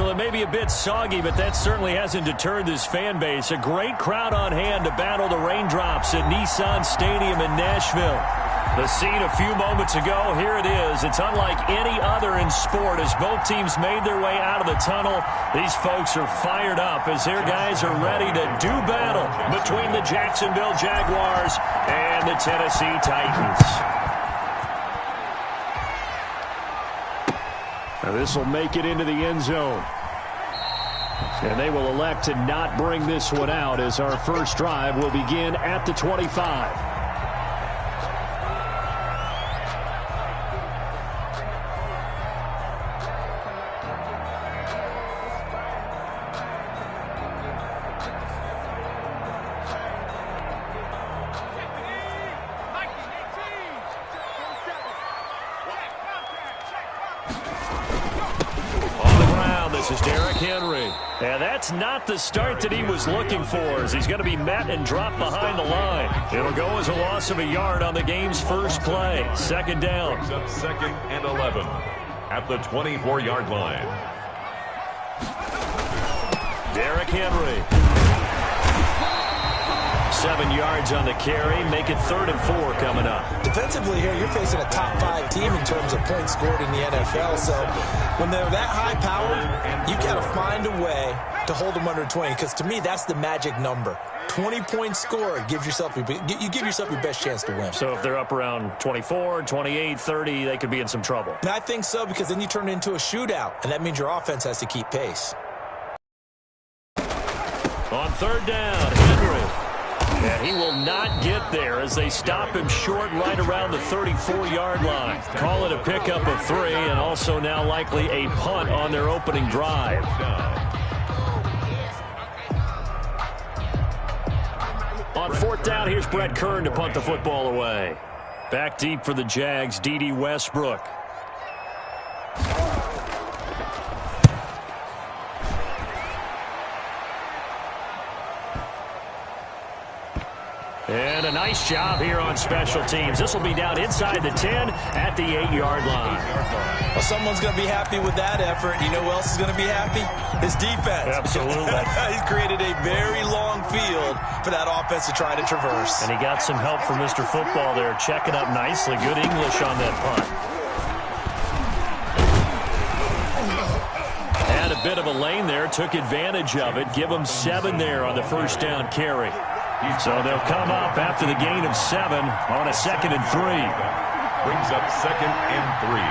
Well, it may be a bit soggy, but that certainly hasn't deterred this fan base. A great crowd on hand to battle the raindrops at Nissan Stadium in Nashville. The scene a few moments ago, here it is. It's unlike any other in sport as both teams made their way out of the tunnel. These folks are fired up as their guys are ready to do battle between the Jacksonville Jaguars and the Tennessee Titans. Now this will make it into the end zone. And they will elect to not bring this one out as our first drive will begin at the 25. And that's not the start that he was looking for, as he's going to be met and dropped behind the line. It'll go as a loss of a yard on the game's first play. Second down. Up second and 11 at the 24-yard line. Derrick Henry. 7 yards on the carry. Make it 3rd and 4 coming up. Defensively here, you're facing a top-5 team in terms of points scored in the NFL. So when they're that high-powered, you got to find a way to hold them under 20. Because to me, that's the magic number. 20-point score gives yourself you give yourself your best chance to win. So if they're up around 24, 28, 30, they could be in some trouble. And I think so, because then you turn it into a shootout, and that means your offense has to keep pace. On 3rd down, Henry. And he will not get there as they stop him short right around the 34-yard line. Call it a pickup of 3 and also now likely a punt on their opening drive. On 4th down, here's Brett Kern to punt the football away. Back deep for the Jags, D.D. Westbrook. And a nice job here on special teams. This will be down inside the 10 at the 8-yard line. Well, someone's going to be happy with that effort. You know who else is going to be happy? His defense. Absolutely. He's created a very long field for that offense to try to traverse. And he got some help from Mr. Football there, checking up nicely. Good English on that punt. And a bit of a lane there, took advantage of it. Give him 7 there on the first down carry. So they'll come up after the gain of 7 on a 2nd and 3. Brings up 2nd and 3.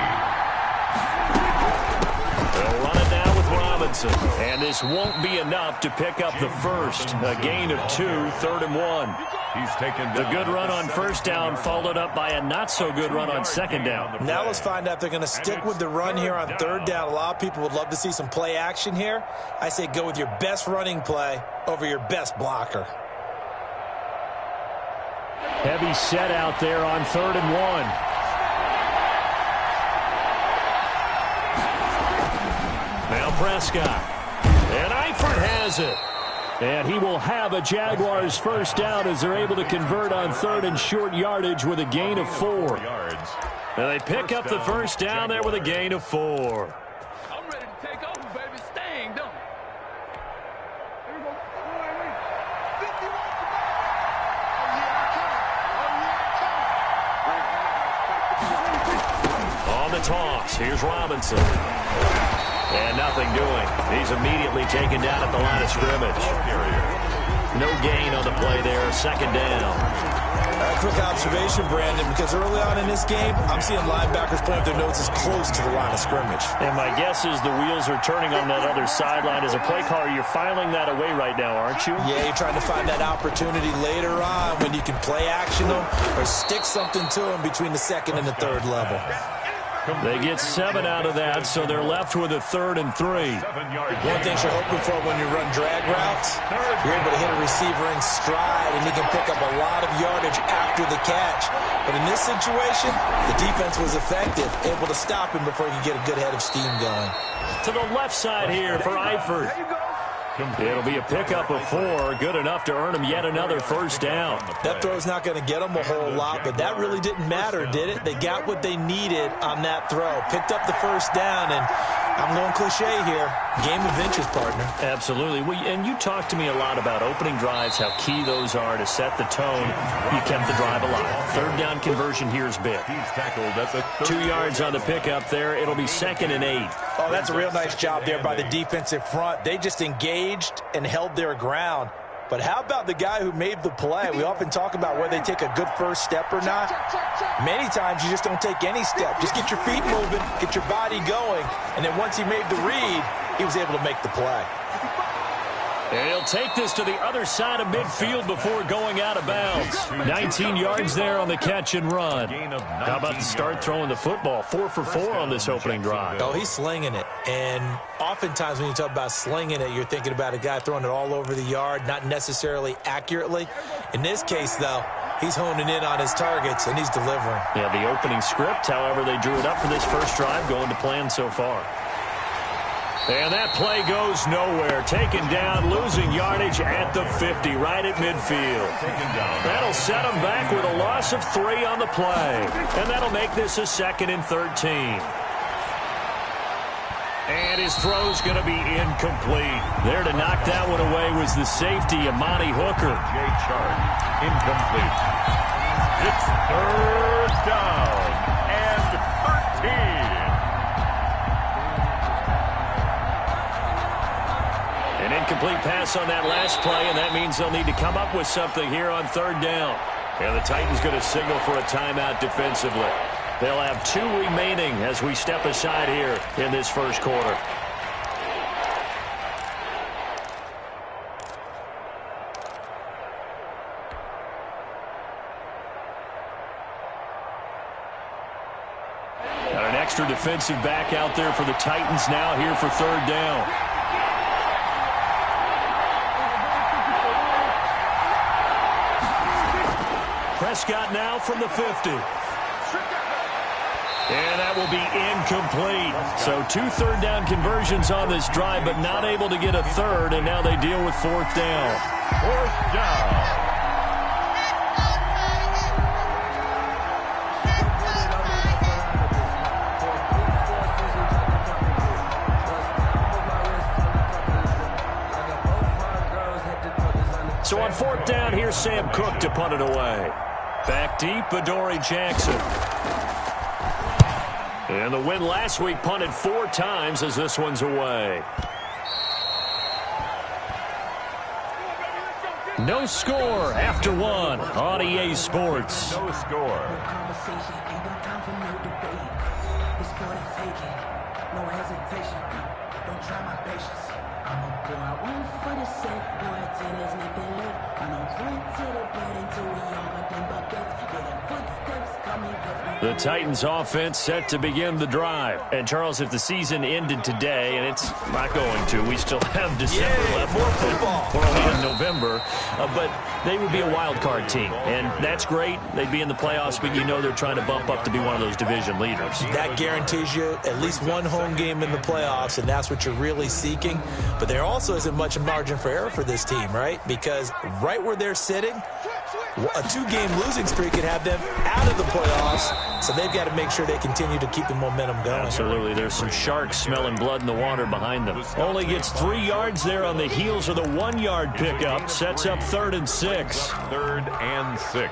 They'll run it now with Robinson. And this won't be enough to pick up the first. A gain of 2, 3rd and 1. He's taken the good run on first down followed up by a not-so-good run on 2nd down. Now let's find out if they're going to stick with the run here on 3rd down. A lot of people would love to see some play action here. I say go with your best running play over your best blocker. Heavy set out there on 3rd and 1. Now Prescott. And Eifert has it. And he will have a Jaguars first down as they're able to convert on 3rd and short yardage with a gain of 4. And they pick up the first down there with a gain of 4. I'm ready to take over, baby. Staying, don't it? On the toss, here's Robinson. And nothing doing. He's immediately taken down at the line of scrimmage. No gain on the play there, 2nd down. Quick observation, Brandon, because early on in this game, I'm seeing linebackers point their noses close to the line of scrimmage. And my guess is the wheels are turning on that other sideline. As a play caller, you're filing that away right now, aren't you? Yeah, you're trying to find that opportunity later on when you can play action them or stick something to them between the 2nd and the 3rd level. They get 7 out of that, so they're left with a 3rd and 3. One thing you're hoping for when you run drag routes, you're able to hit a receiver in stride, and he can pick up a lot of yardage after the catch. But in this situation, the defense was effective, able to stop him before he could get a good head of steam going. To the left side here for Eifert. It'll be a pickup of 4, good enough to earn him yet another first down. That throw's not going to get them a whole lot, but that really didn't matter, did it? They got what they needed on that throw. Picked up the first down, and I'm going cliche here. Game of inches, partner. Absolutely. And you talked to me a lot about opening drives, how key those are to set the tone. You kept the drive alive. Third down conversion here is big. He's tackled at the 2 yards on the pickup there. It'll be 2nd and 8. Oh, that's a real nice job there by the defensive front. They just engaged and held their ground. But how about the guy who made the play? We often talk about whether they take a good first step or not. Many times you just don't take any step. Just get your feet moving, get your body going, and then once he made the read, he was able to make the play. And he'll take this to the other side of midfield before going out of bounds. 19 yards there on the catch and run. How about the start throwing the football? 4 for 4 on this opening drive. Oh, he's slinging it. And oftentimes when you talk about slinging it, you're thinking about a guy throwing it all over the yard, not necessarily accurately. In this case, though, he's honing in on his targets, and he's delivering. Yeah, the opening script, however, they drew it up for this first drive, going to plan so far. And that play goes nowhere. Taken down, losing yardage at the 50, right at midfield. That'll set them back with a loss of 3 on the play. And that'll make this a 2nd and 13. And his throw's going to be incomplete. There to knock that one away was the safety, Amani Hooker. Jay Chart, incomplete. It's 3rd down and 13. An incomplete pass on that last play, and that means they'll need to come up with something here on 3rd down. And the Titans going to signal for a timeout defensively. They'll have 2 remaining as we step aside here in this first quarter. Got an extra defensive back out there for the Titans now here for 3rd down. Prescott now from the 50. And that will be incomplete. So 2 third down conversions on this drive, but not able to get a third, and now they deal with 4th down. 4th down. So on 4th down, here's Sam Cook to punt it away. Back deep, Adoree Jackson. And the win last week punted 4 times as this one's away. No score after 1 on EA Sports. No score. The Titans offense set to begin the drive. And Charles, if the season ended today, and it's not going to, we still have December left. More football. We're only in November, but they would be a wild card team. And that's great. They'd be in the playoffs, but you know they're trying to bump up to be one of those division leaders. That guarantees you at least 1 home game in the playoffs, and that's what you're really seeking. But there also isn't much margin for error for this team, right? Because right where they're sitting, a 2-game losing streak could have them out of the playoffs, so they've got to make sure they continue to keep the momentum going. Absolutely. There's some sharks smelling blood in the water behind them. Only gets 3 yards there on the heels of the 1-yard pickup. Sets up 3rd and 6. 3rd and 6.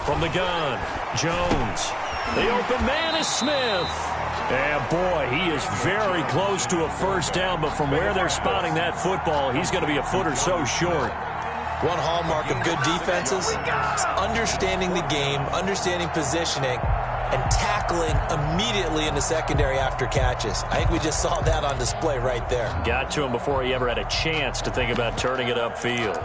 From the gun, Jones. The open man is Smith. And, boy, he is very close to a first down, but from where they're spotting that football, he's going to be a foot or so short. One hallmark of good defenses is understanding the game, understanding positioning, and tackling immediately in the secondary after catches. I think we just saw that on display right there. Got to him before he ever had a chance to think about turning it upfield.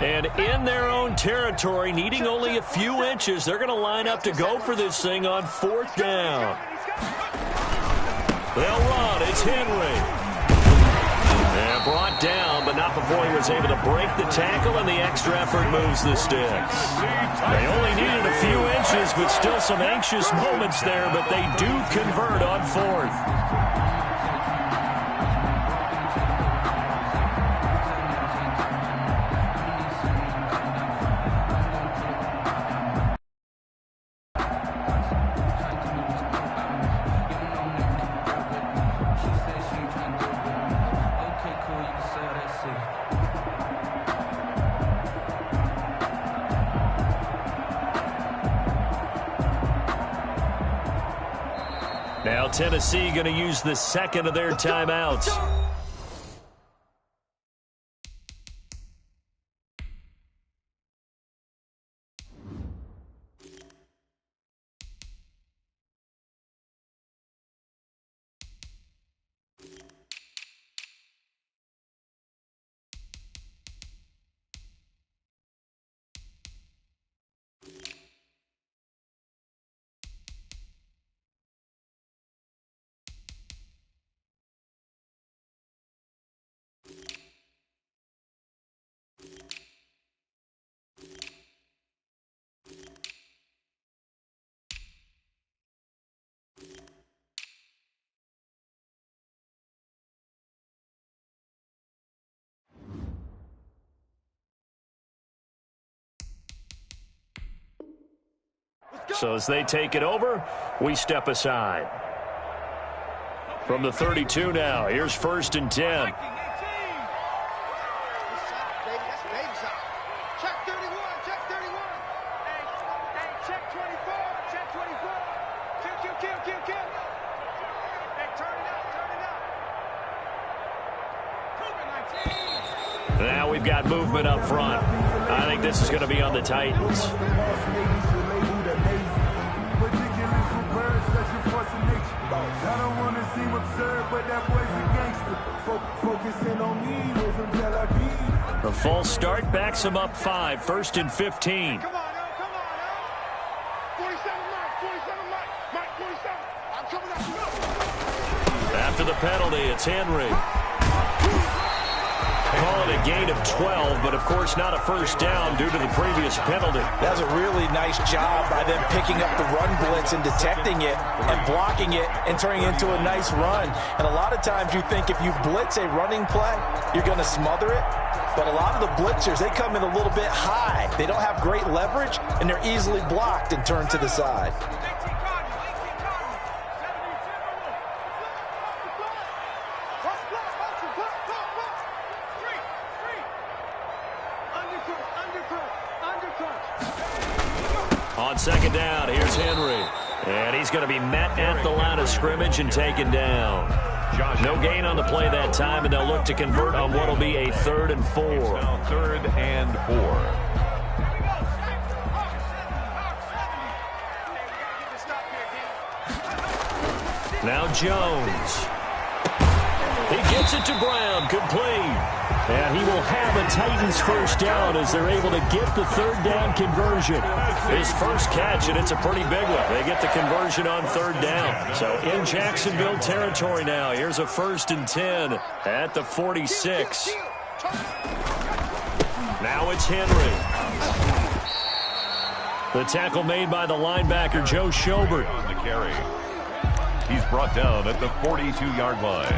And in their own territory, needing only a few inches, they're going to line up to go for this thing on 4th down. They'll run. It's Henry. And brought down, but not before he was able to break the tackle, and the extra effort moves the sticks. They only needed a few inches, but still some anxious moments there, but they do convert on 4th. Tennessee going to use the second of their timeouts. So as they take it over, we step aside. From the 32 now, here's 1st and 10. Now we've got movement up front. I think this is going to be on the Titans. The false start backs him up 5, 1st and 15. Come on, now, come on, now. 47 Mike, 47. I'm coming up. After the penalty, it's Henry. Call it a gain of 12, but of course not a first down due to the previous penalty. That was a really nice job by them picking up the run blitz and detecting it and blocking it and turning it into a nice run. And a lot of times you think if you blitz a running play, you're going to smother it. But a lot of the blitzers, they come in a little bit high. They don't have great leverage, and they're easily blocked and turned to the side. On second down, here's Henry. And he's going to be met at the line of scrimmage and taken down. No gain on the play that time, and they'll look to convert on what will be a 3rd and 4. 3rd and 4. Now Jones. He gets it to Brown, complete. And he will have a Titans first down as they're able to get the 3rd down conversion. His first catch, and it's a pretty big one. They get the conversion on 3rd down. So in Jacksonville territory now. Here's a 1st and 10 at the 46. Now it's Henry. The tackle made by the linebacker, Joe Schobert. On the carry. He's brought down at the 42-yard line.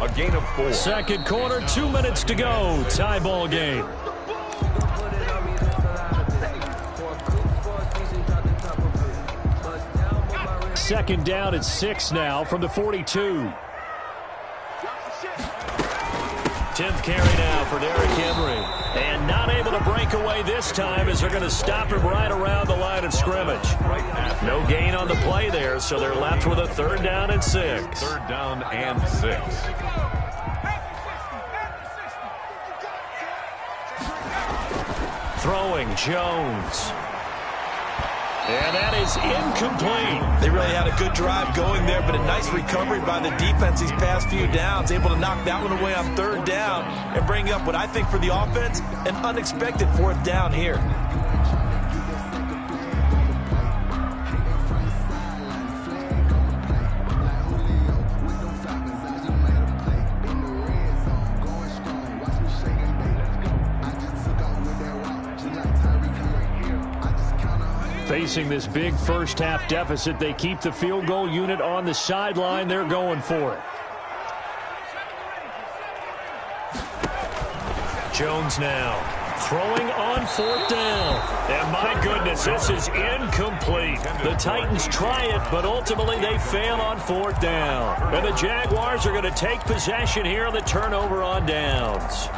A gain of 4. Second quarter, 2 minutes to go. Tie ball game. Second down at 6 now from the 42. 10th carry now for Derrick Henry. And not able to break away this time as they're going to stop him right around the line of scrimmage. No gain on the play there, so they're left with a 3rd down and 6. 3rd down and 6. Throwing Jones. And that is incomplete. They really had a good drive going there, but a nice recovery by the defense these past few downs, able to knock that one away on 3rd down and bring up what I think for the offense, an unexpected 4th down here. Facing this big first-half deficit, they keep the field goal unit on the sideline. They're going for it. Jones now throwing on 4th down. And my goodness, this is incomplete. The Titans try it, but ultimately they fail on 4th down. And the Jaguars are going to take possession here on the turnover on downs.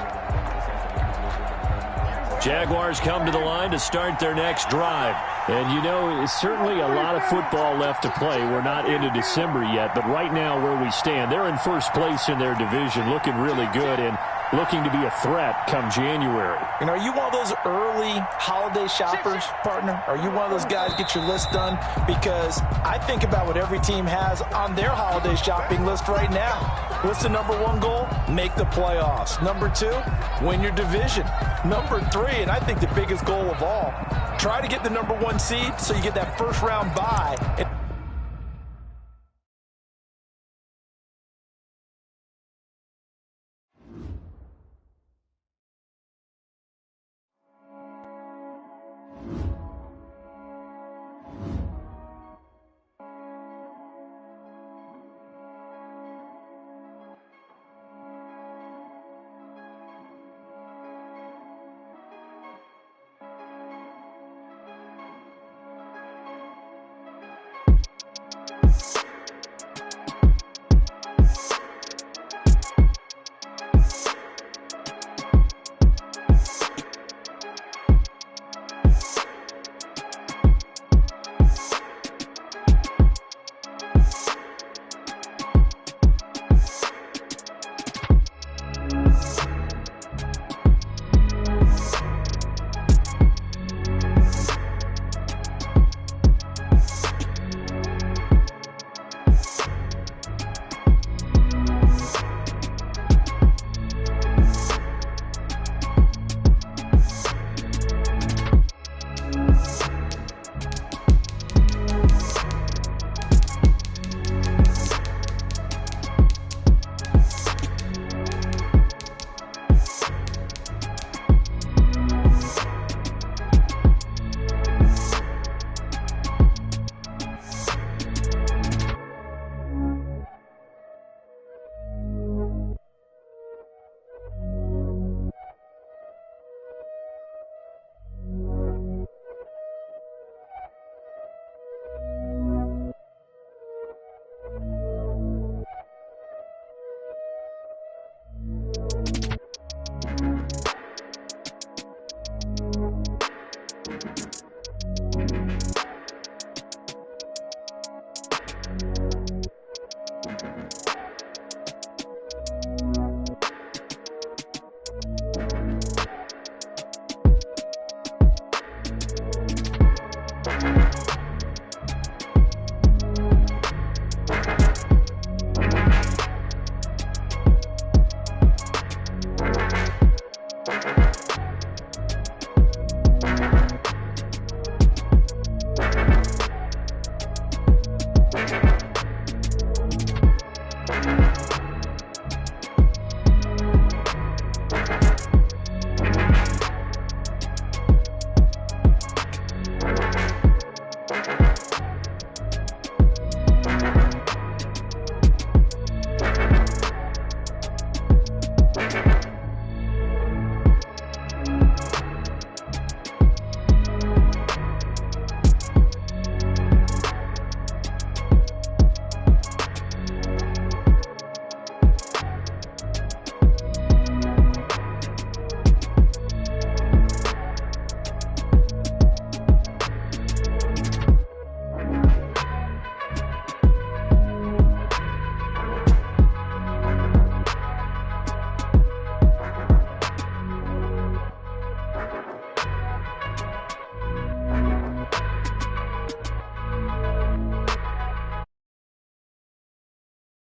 Jaguars come to the line to start their next drive. And, you know, it's certainly a lot of football left to play. We're not into December yet, but right now where we stand, they're in first place in their division, looking really good and looking to be a threat come January. You know, are you one of those early holiday shoppers, partner? Are you one of those guys get your list done? Because I think about what every team has on their holiday shopping list right now. What's the number one goal? Make the playoffs. Number 2, win your division. Number 3, and I think the biggest goal of all, try to get the number 1 seed so you get that first round bye.